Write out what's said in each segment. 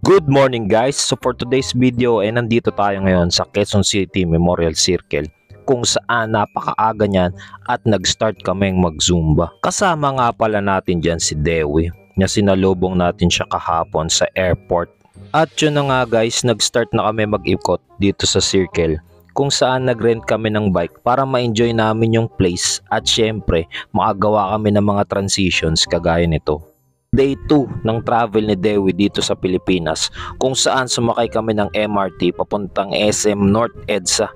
Good morning guys! So for today's video ay nandito tayo ngayon sa Quezon City Memorial Circle kung saan napakaaga niyan at nag-start kaming mag-zumba. Kasama nga pala natin dyan si Dewi na sinalubong natin siya kahapon sa airport. At yun na nga guys, nag-start na kami mag-ikot dito sa circle kung saan nag-rent kami ng bike para ma-enjoy namin yung place at syempre makagawa kami ng mga transitions kagaya nito. Day 2 ng travel ni Dewi dito sa Pilipinas kung saan sumakay kami ng MRT papuntang SM North EDSA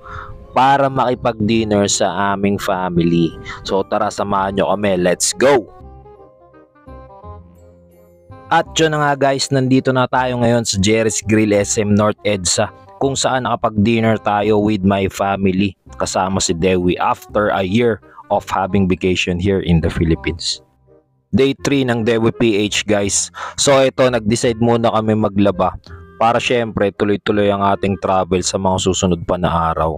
para makipag-dinner sa aming family. So tara, samahan nyo kami, let's go! At yun na nga guys, nandito na tayo ngayon sa Jerry's Grill SM North EDSA kung saan nakapag-dinner tayo with my family kasama si Dewi after a year of having vacation here in the Philippines. Day 3 ng Dewi PH guys. So ito, nag-decide muna kami maglaba para syempre tuloy-tuloy ang ating travel sa mga susunod pa na araw.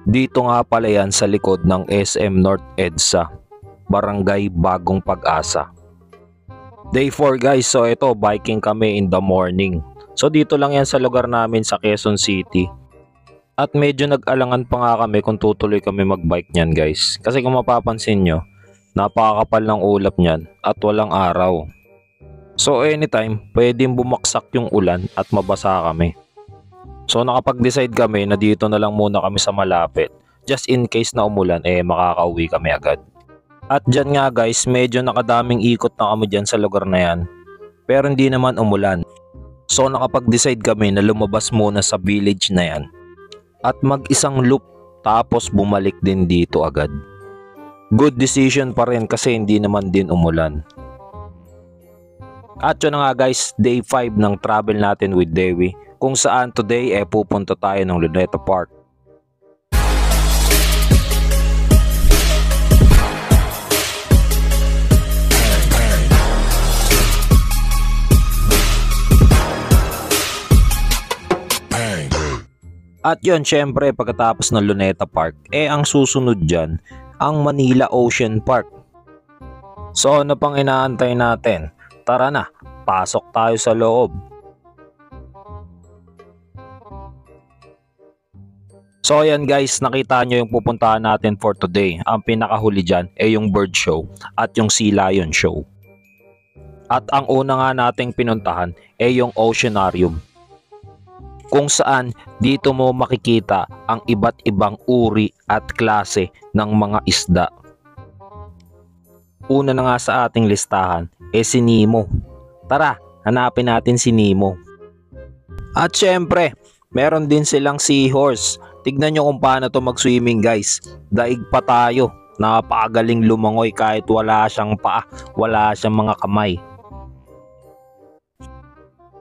Dito nga pala yan sa likod ng SM North EDSA, Barangay Bagong Pag-asa. Day 4 guys, so ito biking kami in the morning. So dito lang yan sa lugar namin sa Quezon City. At medyo nag-alangan pa nga kami kung tutuloy kami magbike nyan guys. Kasi kung mapapansin nyo, napakakapal ng ulap niyan at walang araw. So anytime, pwedeng bumaksak yung ulan at mabasa kami. So nakapag-decide kami na dito na lang muna kami sa malapit. Just in case na umulan, makakauwi kami agad. At dyan nga guys, medyo nakadaming ikot na kami dyan sa lugar na yan. Pero hindi naman umulan. So nakapag-decide kami na lumabas muna sa village na yan. At mag-isang loop tapos bumalik din dito agad. Good decision pa rin kasi hindi naman din umulan. At yun na nga guys, day 5 ng travel natin with Dewi kung saan today pupunta tayo ng Luneta Park. At yun, syempre pagkatapos ng Luneta Park, ang susunod dyan ang Manila Ocean Park. So ano pang inaantay natin? Tara na, pasok tayo sa loob. So ayan guys, nakita nyo yung pupuntahan natin for today. Ang pinakahuli dyan yung bird show at yung sea lion show. At ang una nga nating pinuntahan yung Oceanarium, kung saan dito mo makikita ang iba't ibang uri at klase ng mga isda. Una na nga sa ating listahan si Nemo. Tara, hanapin natin si Nemo. At syempre, meron din silang seahorse. Tignan nyo kung paano to mag-swimming guys. Daig pa tayo. Napakagaling lumangoy kahit wala siyang paa, wala siyang mga kamay.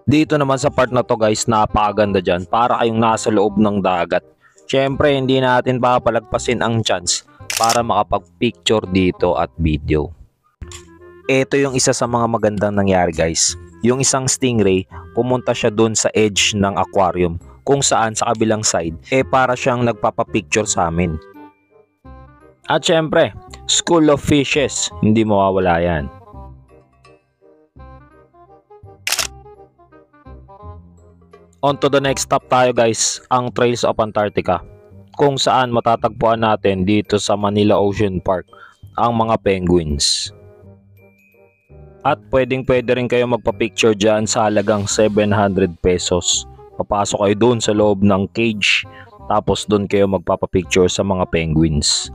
Dito naman sa part na to guys, napakaganda dyan, para kayong nasa loob ng dagat. Syempre hindi natin papalagpasin ang chance para makapag-picture dito at video. Ito yung isa sa mga magandang nangyari guys. Yung isang stingray, pumunta siya dun sa edge ng aquarium kung saan sa kabilang side para siyang nagpapapicture sa amin. At syempre, School of Fishes, hindi mawawala yan. On to the next stop tayo guys, ang Trails of Antarctica, kung saan matatagpuan natin dito sa Manila Ocean Park ang mga penguins. At pwede rin kayo magpa-picture dyan sa halagang 700 pesos. Papasok kayo doon sa loob ng cage, tapos doon kayo magpapapicture sa mga penguins.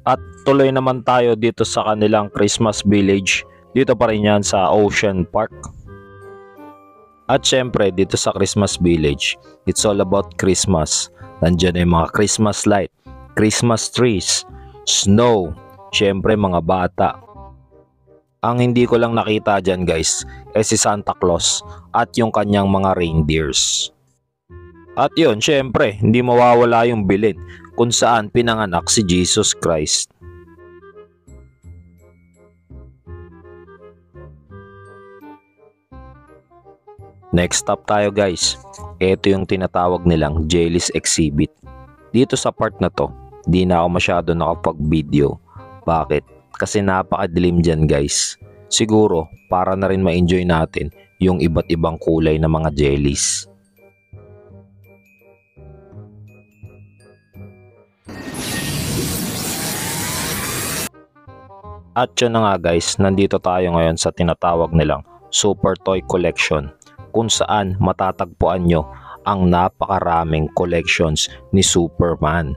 At tuloy naman tayo dito sa kanilang Christmas Village. Dito pa rin yan sa Ocean Park. At syempre dito sa Christmas Village, it's all about Christmas. Nandiyan yung mga Christmas light, Christmas trees, snow, syempre mga bata. Ang hindi ko lang nakita dyan guys si Santa Claus at yung kanyang mga reindeers. At yun, syempre hindi mawawala yung bilin kung saan pinanganak si Jesus Christ. Next stop tayo guys. Ito yung tinatawag nilang Jelly's Exhibit. Dito sa part na to, di na ako masyado nakapag-video Bakit? Kasi napakadilim dyan guys. Siguro para na rin ma-enjoy natin yung iba't ibang kulay ng mga jellies. At yun na nga guys, nandito tayo ngayon sa tinatawag nilang Super Toy Collection, kung saan matatagpuan nyo ang napakaraming collections ni Superman.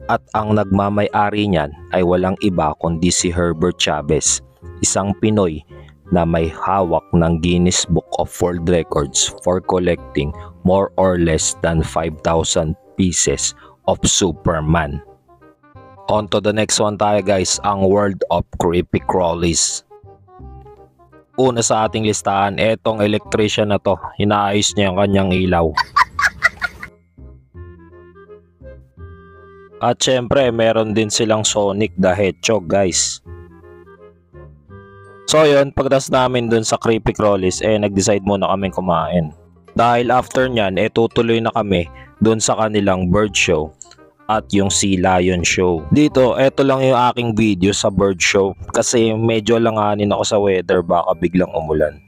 At ang nagmamay-ari niyan ay walang iba kundi si Herbert Chavez, isang Pinoy na may hawak ng Guinness Book of World Records for collecting more or less than 5,000 pieces of Superman. On to the next one tayo guys, ang World of Creepy Crawlies. Una sa ating listahan, etong electrician na to, inaayos niya yung kanyang ilaw. At syempre, meron din silang Sonic the Hedgehog guys. So yun, pagdas namin dun sa Creepy Crawlies, nag-decide muna kaming kumain. Dahil after nyan, tutuloy na kami dun sa kanilang bird show at yung Sea Lion Show. Dito, eto lang yung aking video sa bird show kasi medyo langanin ako sa weather, baka biglang umulan.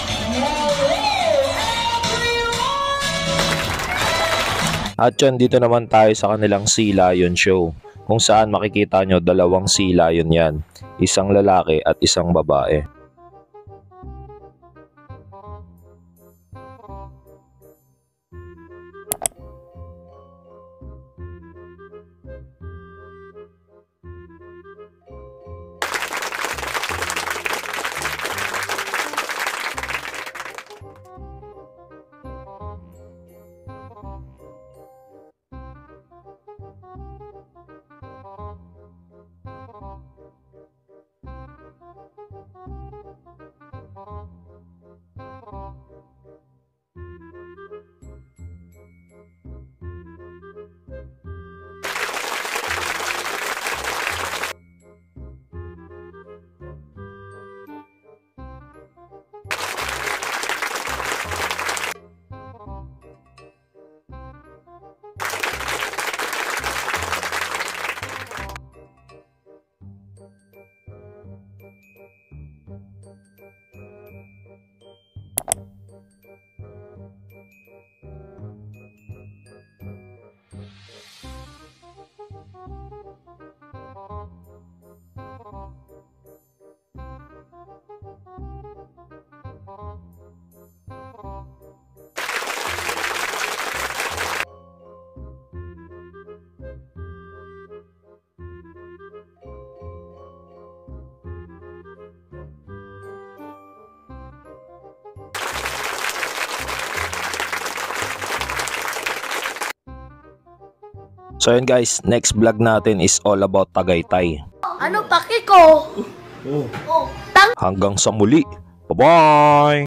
At yun, dito naman tayo sa kanilang Sea Lion Show, kung saan makikita nyo dalawang sea lion yan, isang lalaki at isang babae. So yun guys, next vlog natin is all about Tagaytay. Ano paki ko? Hanggang sa muli. Bye-bye!